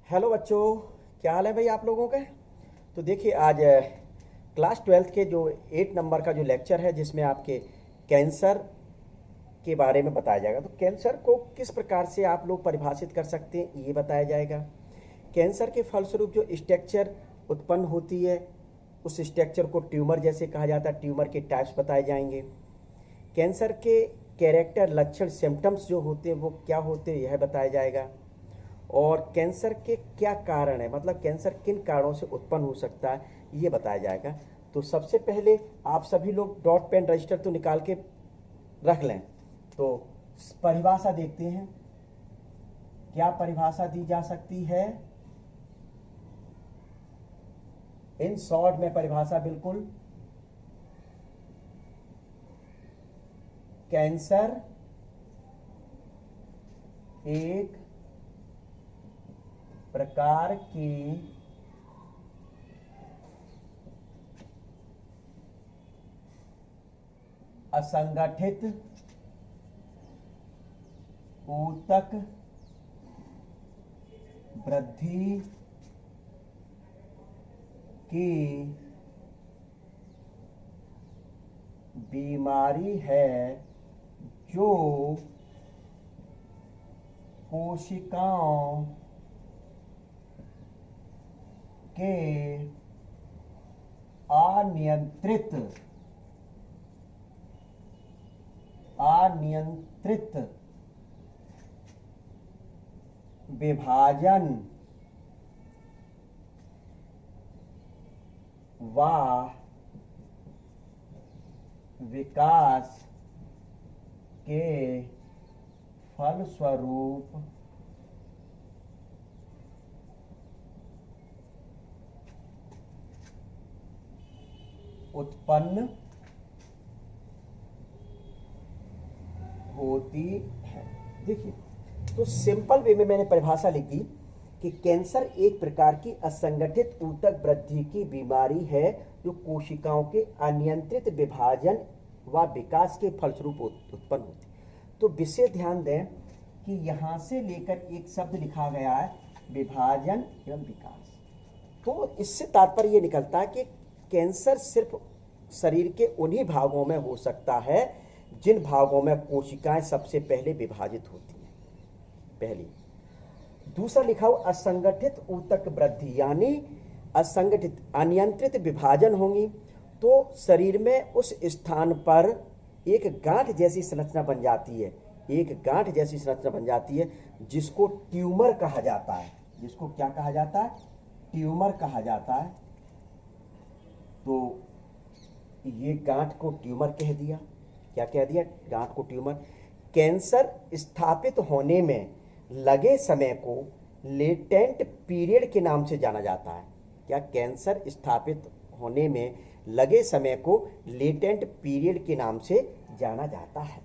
Hello बच्चों, क्या हाल है भाई आप लोगों का। तो देखिए आज क्लास 12th के जो 8 नंबर का जो लेक्चर है जिसमें आपके कैंसर के बारे में बताया जाएगा। तो कैंसर को किस प्रकार से आप लोग परिभाषित कर सकते हैं ये बताया जाएगा। कैंसर के फलस्वरूप जो स्ट्रक्चर उत्पन्न होती है उस स्ट्रक्चर को ट्यूमर जैसे कहा जाता है, ट्यूमर के टाइप्स बताए जाएंगे। कैंसर के कैरेक्टर लक्षण सिम्टम्स जो होते हैं वो क्या होते हैं यह बताया जाएगा। और कैंसर के क्या कारण है, मतलब कैंसर किन कारणों से उत्पन्न हो सकता है ये बताया जाएगा। तो सबसे पहले आप सभी लोग डॉट पेन रजिस्टर तो निकाल के रख लें। तो परिभाषा देखते हैं, क्या परिभाषा दी जा सकती है। इन शॉर्ट में परिभाषा बिल्कुल, कैंसर एक प्रकार की असंगठित ऊतक वृद्धि की बीमारी है जो कोशिकाओं के अनियंत्रित विभाजन व विकास के फलस्वरूप उत्पन्न होती है। देखिए, तो सिंपल वे में मैंने परिभाषा लिखी कि कैंसर एक प्रकार की असंगठित ऊतक वृद्धि की बीमारी है जो कोशिकाओं के अनियंत्रित विभाजन व विकास के फलस्वरूप उत्पन्न होती है। तो विशेष ध्यान दें कि यहां से लेकर एक शब्द लिखा गया है विभाजन एवं विकास। तो इससे तात्पर्य यह निकलता है कि कैंसर सिर्फ शरीर के उन्हीं भागों में हो सकता है जिन भागों में कोशिकाएं सबसे पहले विभाजित होती हैं, पहली। दूसरा लिखा हुआ असंगठित ऊतक वृद्धि, यानी असंगठित अनियंत्रित विभाजन होंगी तो शरीर में उस स्थान पर एक गांठ जैसी संरचना बन जाती है, एक गांठ जैसी संरचना बन जाती है जिसको ट्यूमर कहा जाता है। जिसको क्या कहा जाता है? ट्यूमर कहा जाता है। तो ये गांठ को ट्यूमर कह दिया। क्या कह दिया? गांठ को ट्यूमर। कैंसर स्थापित होने में लगे समय को लेटेंट पीरियड के नाम से जाना जाता है। क्या? कैंसर स्थापित होने में लगे समय को लेटेंट पीरियड के नाम से जाना जाता है।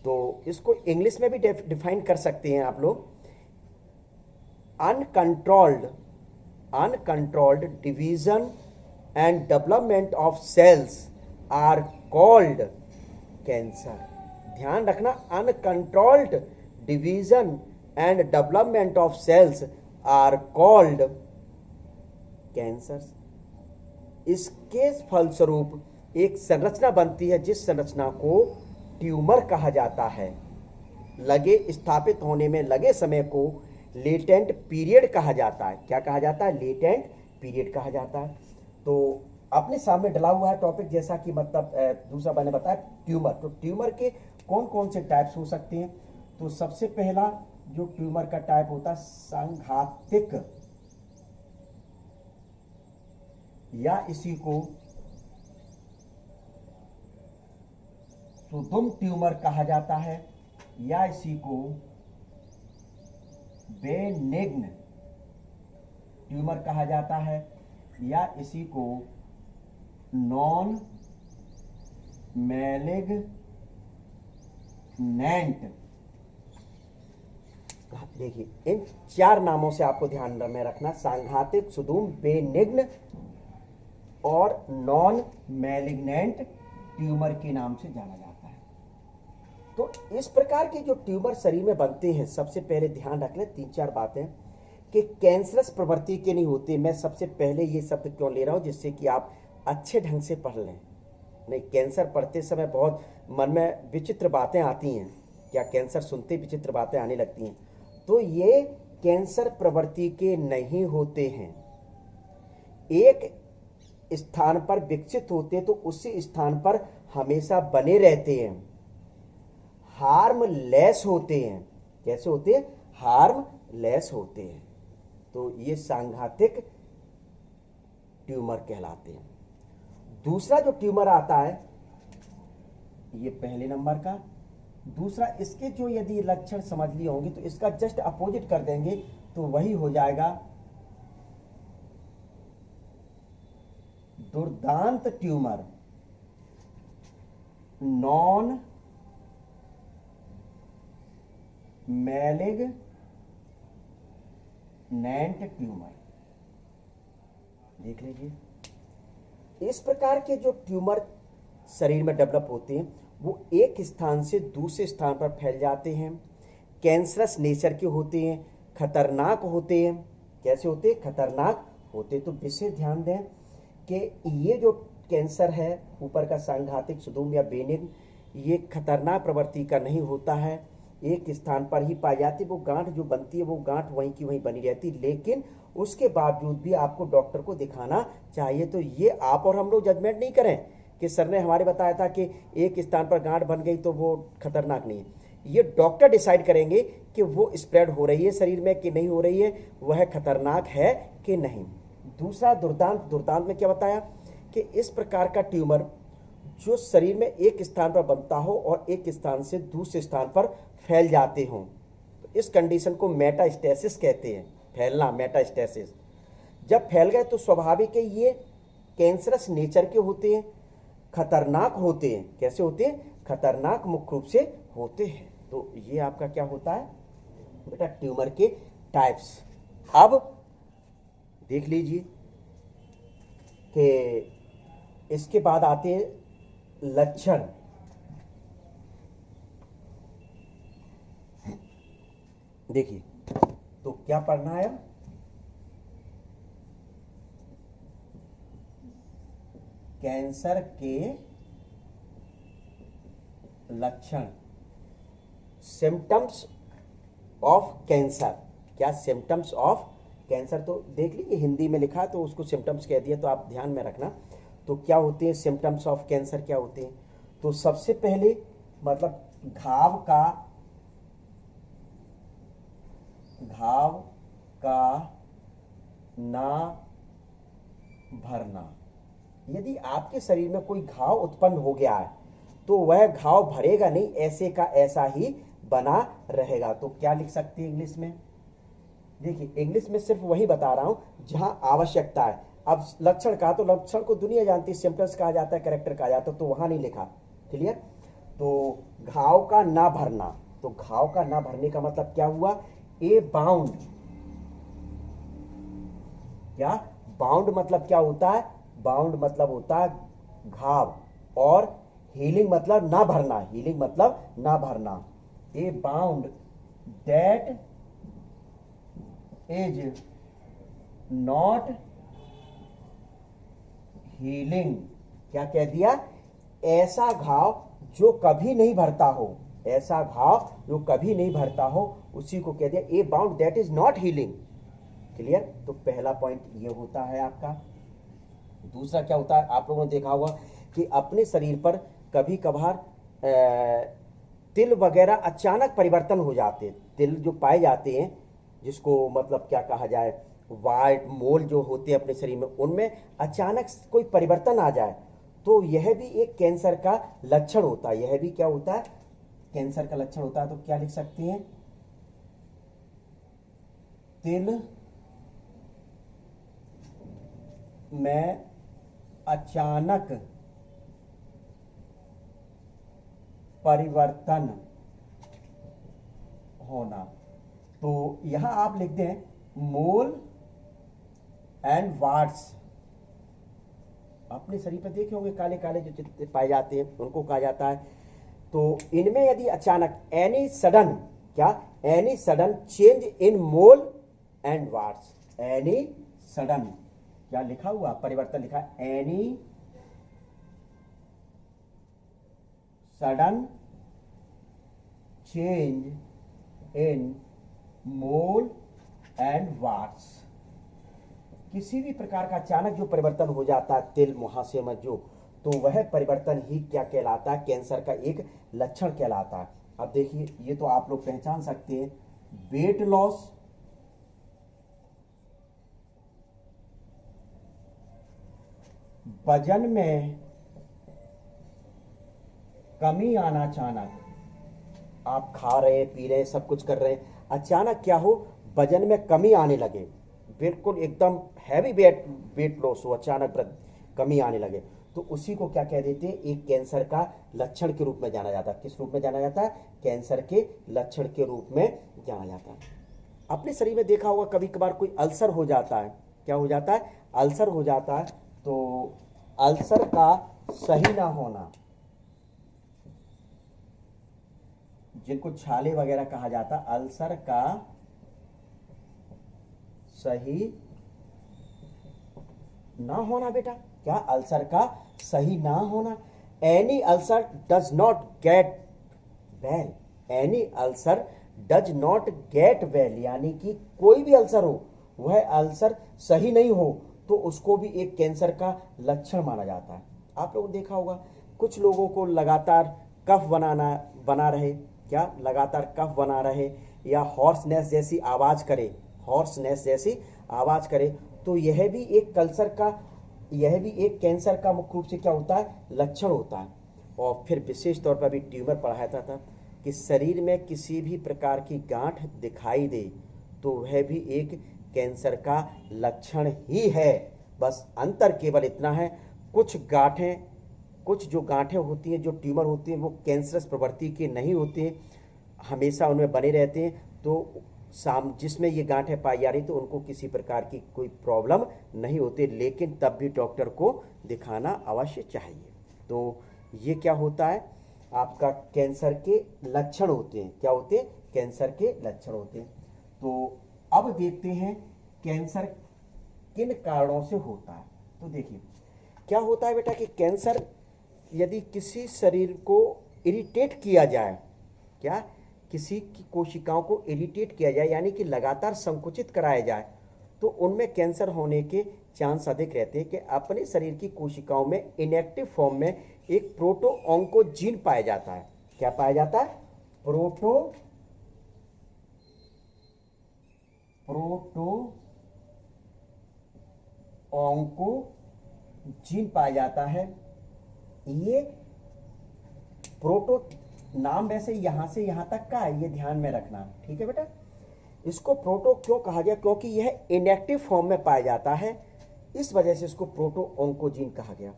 तो इसको इंग्लिश में भी डिफाइन कर सकते हैं आप लोग। Uncontrolled division and development of cells are called cancer. ध्यान रखना, uncontrolled division and development of cells are called cancer. इसके फलस्वरूप एक संरचना बनती है जिस संरचना को ट्यूमर कहा जाता है। लगे स्थापित होने में लगे समय को लेटेंट पीरियड कहा जाता है। क्या कहा जाता है? लेटेंट पीरियड कहा जाता है। तो अपने सामने डला हुआ है टॉपिक, जैसा कि मतलब दूसरा मैंने बताया ट्यूमर। तो ट्यूमर के कौन कौन से टाइप्स हो सकते हैं? तो सबसे पहला जो ट्यूमर का टाइप होता है संघातिक, या इसी को सुदुम ट्यूमर कहा जाता है, या इसी को बेनिग्न ट्यूमर कहा जाता है, या इसी को नॉन मैलिग्नेंट। देखिए, इन 4 नामों से आपको ध्यान में रखना, सांघातिक, सुदूम, बेनिग्न और नॉन मैलिग्नेंट ट्यूमर के नाम से जाना जाता है। तो इस प्रकार के जो ट्यूमर शरीर में बनते हैं, सबसे पहले ध्यान रख लें 3-4 बातें कि कैंसरस प्रवृत्ति के नहीं होते। मैं सबसे पहले ये शब्द क्यों ले रहा हूं, जिससे कि आप अच्छे ढंग से पढ़ लें। नहीं, कैंसर पढ़ते समय बहुत मन में विचित्र बातें आती हैं, क्या कैंसर सुनते विचित्र बातें आने लगती हैं। तो ये कैंसर प्रवृत्ति के नहीं होते हैं, एक स्थान पर विकसित होते तो उसी स्थान पर हमेशा बने रहते हैं, हार्मलेस होते हैं। कैसे होते हैं? हार्मलेस होते हैं। तो ये सांघातिक ट्यूमर कहलाते हैं। दूसरा जो ट्यूमर आता है, ये पहले नंबर का। दूसरा, इसके जो यदि लक्षण समझ लिए होंगे तो इसका जस्ट अपोजिट कर देंगे तो वही हो जाएगा दुर्दांत ट्यूमर, नॉन मैलिग्नेंट ट्यूमर। देख लीजिए, इस प्रकार के जो ट्यूमर शरीर में डेवलप होते हैं वो एक स्थान से दूसरे स्थान पर फैल जाते हैं, कैंसरस नेचर के होते हैं, खतरनाक होते हैं। कैसे होते हैं? खतरनाक होते। तो विशेष ध्यान दें कि ये जो कैंसर है ऊपर का सांघातिक, सुदूम या बेनिग्न, ये खतरनाक प्रवृत्ति का नहीं होता है, एक स्थान पर ही पाई जाती है। वो गांठ जो बनती है वो गांठ वहीं की वहीं बनी रहती, लेकिन उसके बावजूद भी आपको डॉक्टर को दिखाना चाहिए। तो ये आप और हम लोग जजमेंट नहीं करें कि सर ने हमारे बताया था कि एक स्थान पर गांठ बन गई तो वो खतरनाक नहीं है। ये डॉक्टर डिसाइड करेंगे कि वो स्प्रेड हो रही है शरीर में कि नहीं हो रही है, वह खतरनाक है कि नहीं। दूसरा दुर्दांत। दुर्दांत में क्या बताया कि इस प्रकार का ट्यूमर जो शरीर में एक स्थान पर बनता हो और एक स्थान से दूसरे स्थान पर फैल जाते हों, तो इस कंडीशन को मेटास्टेसिस कहते हैं। फैलना, मेटास्टेसिस। जब फैल गए तो स्वाभाविक है ये कैंसरस नेचर के होते हैं, खतरनाक होते हैं। कैसे होते हैं? खतरनाक मुख्य रूप से होते हैं। तो ये आपका क्या होता है बेटा, ट्यूमर के टाइप्स। अब देख लीजिए कि इसके बाद आते हैं लक्षण। देखिए, तो क्या पढ़ना है? कैंसर के लक्षण, सिम्टम्स ऑफ कैंसर। क्या? Symptoms of cancer. तो देख लीजिए, हिंदी में लिखा तो उसको सिम्टम्स कह दिया, तो आप ध्यान में रखना। तो क्या होते हैं सिम्टम्स ऑफ कैंसर? क्या होते हैं? तो सबसे पहले मतलब घाव का ना भरना। यदि आपके शरीर में कोई घाव उत्पन्न हो गया है तो वह घाव भरेगा नहीं, ऐसे का ऐसा ही बना रहेगा। तो क्या लिख सकते हैं इंग्लिश में? देखिए, इंग्लिश में सिर्फ वही बता रहा हूं जहां आवश्यकता है। अब लक्षण का, तो लक्षण को दुनिया जानती है, सिम्टम्स कहा जाता है, कैरेक्टर कहा जाता है, तो वहां नहीं लिखा। क्लियर? तो घाव का ना भरना। तो घाव का ना भरने का मतलब क्या हुआ? ए बाउंड। क्या? बाउंड मतलब क्या होता है? बाउंड मतलब होता है घाव, और हीलिंग मतलब ना भरना। हीलिंग मतलब ना भरना। A bound that is not healing. क्या कह दिया? ऐसा घाव जो कभी नहीं भरता हो, ऐसा घाव जो कभी नहीं भरता हो, उसी को कह दिया a bound that is not healing. Clear? तो पहला पॉइंट ये होता है आपका। दूसरा क्या होता है? आप लोगों ने देखा होगा कि अपने शरीर पर कभी कभार तिल वगैरह अचानक परिवर्तन हो जाते हैं। तिल जो पाए जाते हैं, जिसको मतलब क्या कहा जाए, वाइट मोल जो होते हैं अपने शरीर में, उनमें अचानक कोई परिवर्तन आ जाए तो यह भी एक कैंसर का लक्षण होता है। यह भी क्या होता है? कैंसर का लक्षण होता है। तो क्या लिख सकते हैं? तिल में अचानक परिवर्तन होना। तो यहां आप लिखते हैं मोल एंड वार्ड्स। अपने शरीर पर देखे होंगे काले काले जो चित्त पाए जाते हैं, उनको कहा जाता है। तो इनमें यदि अचानक एनी सडन, क्या? Any sudden change in mole and warts. Any sudden, क्या लिखा हुआ, परिवर्तन लिखा, any sudden change in mole and warts. किसी भी प्रकार का अचानक जो परिवर्तन हो जाता है तिल मुहासे में जो, तो वह परिवर्तन ही क्या कहलाता है, कैंसर का एक लक्षण कहलाता है। अब देखिए ये तो आप लोग पहचान सकते हैं, वेट लॉस, वजन में कमी आना, अचानक आप खा रहे हैं, पी रहे हैं, सब कुछ कर रहे हैं, अचानक क्या हो, वजन में कमी आने लगे, बिल्कुल एकदम हैवी वेट लॉस हो, अचानक कमी आने लगे, तो उसी को क्या कह देते हैं, एक कैंसर का लक्षण के रूप में जाना जाता है। किस रूप में जाना जाता है, कैंसर के लक्षण के रूप में जाना जाता है। अपने शरीर में देखा होगा कभी कभार कोई अल्सर हो जाता है, क्या हो जाता है, अल्सर हो जाता है, तो अल्सर का सही ना होना, जिनको छाले वगैरह कहा जाता, अल्सर का सही ना होना, बेटा क्या, अल्सर का सही ना होना। Any ulcer does not get well, any ulcer does not get well, यानी कि कोई भी अल्सर हो, वह अल्सर सही नहीं हो, तो उसको भी एक कैंसर का लक्षण माना जाता है। आप लोगों ने देखा होगा कुछ लोगों को लगातार कफ बना रहे, क्या लगातार कफ बना रहे, या हॉर्सनेस जैसी आवाज करे, हॉर्सनेस जैसी आवाज करे, तो यह भी एक कैंसर का मुख्य रूप से क्या होता है, लक्षण होता है। और फिर विशेष तौर पर भी ट्यूमर पढ़ाया था कि शरीर में किसी भी प्रकार की गांठ दिखाई दे तो वह भी एक कैंसर का लक्षण ही है। बस अंतर केवल इतना है, कुछ जो गांठें होती हैं, जो ट्यूमर होती हैं, वो कैंसरस प्रवृत्ति के नहीं होते हैं, हमेशा उनमें बने रहते हैं, तो जिसमें ये गांठें पाई जा रही तो उनको किसी प्रकार की कोई प्रॉब्लम नहीं होती, लेकिन तब भी डॉक्टर को दिखाना अवश्य चाहिए। तो ये क्या होता है, आपका कैंसर के लक्षण होते हैं, क्या होते हैं, कैंसर के लक्षण होते हैं। तो अब देखते हैं कैंसर किन कारणों से होता है। तो देखिए क्या होता है बेटा कि कैंसर यदि किसी शरीर को इरिटेट किया जाए, क्या किसी की कोशिकाओं को इरिटेट किया जाए, यानी कि लगातार संकुचित कराया जाए, तो उनमें कैंसर होने के चांस अधिक रहते हैं। कि अपने शरीर की कोशिकाओं में इनएक्टिव फॉर्म में एक प्रोटो ऑन्कोजीन पाया जाता है, क्या पाया जाता है, प्रोटो ऑन्कोजीन पाया जाता है। ये प्रोटो नाम वैसे यहां से यहां तक का है, ये ध्यान में रखना, ठीक है बेटा। इसको प्रोटो क्यों कहा गया, क्योंकि यह इनएक्टिव फॉर्म में पाया जाता है, इस वजह से इसको प्रोटो ऑन्कोजीन कहा गया।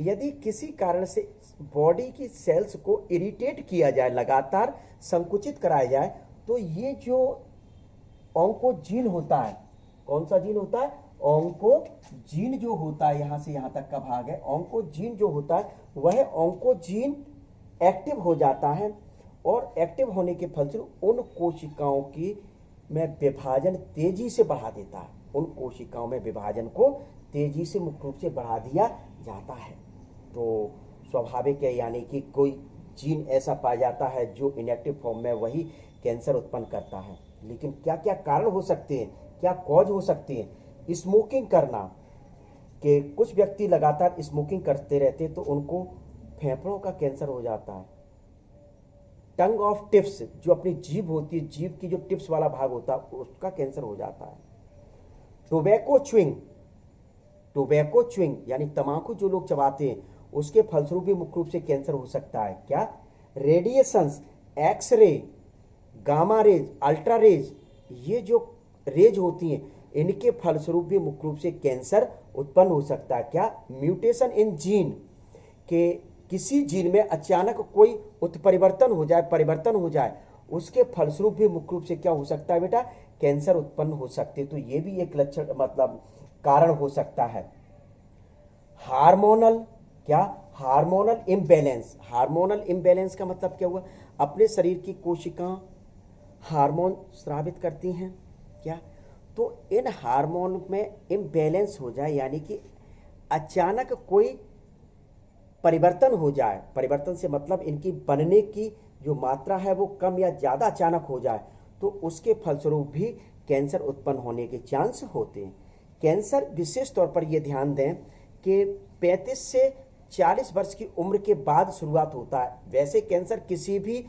यदि किसी कारण से बॉडी की सेल्स को इरिटेट किया जाए, लगातार संकुचित कराया जाए, तो ये जो ऑन्कोजीन होता है, कौन सा जीन होता है, ऑन्कोजीन जो होता है, यहां से यहां तक का भाग है, ऑन्कोजीन जो होता है, वह ऑन्कोजीन एक्टिव हो जाता है, और एक्टिव होने के फलस्वरूप उन कोशिकाओं की में विभाजन तेजी से बढ़ा देता है, उन कोशिकाओं में विभाजन को तेजी से मुख्य रूप से बढ़ा दिया जाता है। तो स्वाभाविक है, यानी कि कोई जीन ऐसा पाया जाता है जो इनएक्टिव फॉर्म में वही कैंसर उत्पन्न करता है। लेकिन क्या क्या कारण हो सकते हैं, क्या कॉज हो सकती है, स्मोकिंग करना, कि कुछ व्यक्ति लगातार स्मोकिंग करते रहते हैं तो उनको फेफड़ों का कैंसर हो जाता है। टंग ऑफ टिप्स, जो अपनी जीभ होती है, जीभ की जो टिप्स वाला भाग होता है, उसका कैंसर हो जाता है। टोबैको च्युइंग यानी तंबाकू जो लोग चबाते हैं, उसके फलस्वरूप भी मुख्य रूप से कैंसर हो सकता है। क्या, radiations, X ray, gamma rays, ultra rays, ये जो रेज होती हैं, इनके फलस्वरूप भी मुख्य रूप से कैंसर उत्पन्न हो सकता है। क्या, म्यूटेशन इन जीन, के किसी जीन में अचानक कोई उत्परिवर्तन हो जाए, परिवर्तन हो जाए, उसके फलस्वरूप भी मुख्य रूप से क्या हो सकता है बेटा, कैंसर उत्पन्न हो सकते। तो ये भी एक लक्षण मतलब कारण हो सकता है। हार्मोनल, क्या, हार्मोनल इम्बैलेंस, हार्मोनल इम्बैलेंस का मतलब क्या हुआ, अपने शरीर की कोशिकाएं हार्मोन स्रावित करती हैं, क्या, तो इन हार्मोन में इम्बैलेंस हो जाए, यानी कि अचानक कोई परिवर्तन हो जाए, परिवर्तन से मतलब इनकी बनने की जो मात्रा है वो कम या ज़्यादा अचानक हो जाए, तो उसके फलस्वरूप भी कैंसर उत्पन्न होने के चांस होते हैं। कैंसर विशेष तौर पर ये ध्यान दें कि 35 से 40 वर्ष की उम्र के बाद शुरुआत होता है। वैसे कैंसर किसी भी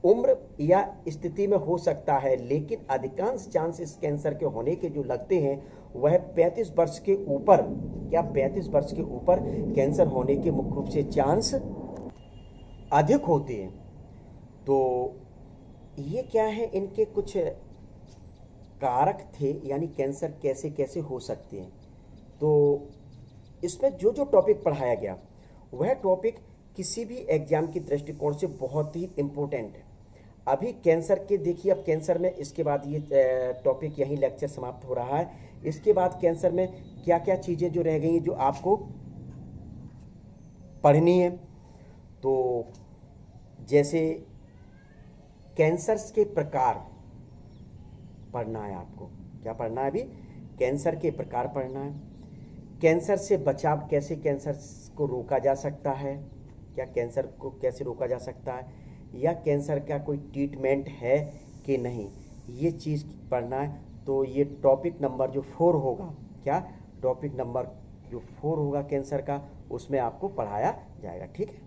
उम्र या स्थिति में हो सकता है, लेकिन अधिकांश चांस इस कैंसर के होने के जो लगते हैं वह 35 वर्ष के ऊपर, क्या 35 वर्ष के ऊपर कैंसर होने के मुख्य रूप से चांस अधिक होते हैं। तो ये क्या है, इनके कुछ कारक थे, यानी कैंसर कैसे कैसे हो सकते हैं। तो इसमें जो जो टॉपिक पढ़ाया गया वह टॉपिक किसी भी एग्जाम की दृष्टिकोण से बहुत ही इम्पोर्टेंट है। अभी कैंसर के देखिए, अब कैंसर में इसके बाद ये टॉपिक यहीं लेक्चर समाप्त हो रहा है। इसके बाद कैंसर में क्या क्या चीज़ें जो रह गई हैं जो आपको पढ़नी है, तो जैसे कैंसर के प्रकार पढ़ना है आपको। क्या पढ़ना है अभी? कैंसर के प्रकार पढ़ना है। कैंसर से बचाव, कैसे कैंसर को रोका जा सकता है, क्या कैंसर को कैसे रोका जा सकता है, या कैंसर का कोई ट्रीटमेंट है कि नहीं, ये चीज़ पढ़ना है। तो ये टॉपिक नंबर जो 4 होगा, क्या टॉपिक नंबर जो 4 होगा कैंसर का, उसमें आपको पढ़ाया जाएगा। ठीक है।